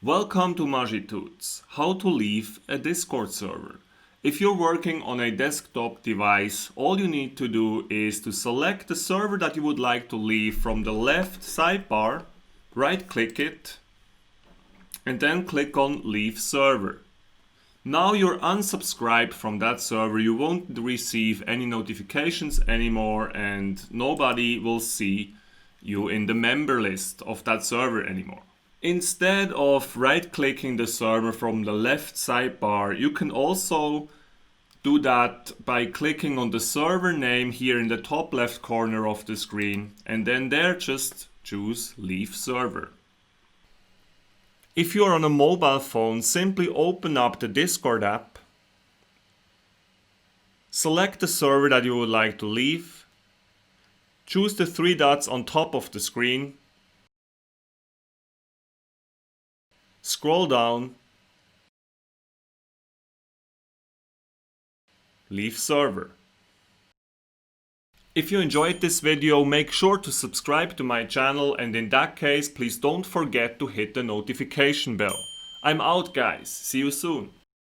Welcome to Magitudes, how to leave a Discord server. If you're working on a desktop device, all you need to do is to select the server that you would like to leave from the left sidebar, right click it, and then click on Leave Server. Now you're unsubscribed from that server, you won't receive any notifications anymore and nobody will see you in the member list of that server anymore. Instead of right-clicking the server from the left sidebar, you can also do that by clicking on the server name here in the top left corner of the screen, and then there just choose Leave Server. If you're on a mobile phone, simply open up the Discord app, select the server that you would like to leave, choose the three dots on top of the screen, scroll down, Leave Server. If you enjoyed this video, make sure to subscribe to my channel, and in that case, please don't forget to hit the notification bell. I'm out, guys. See you soon.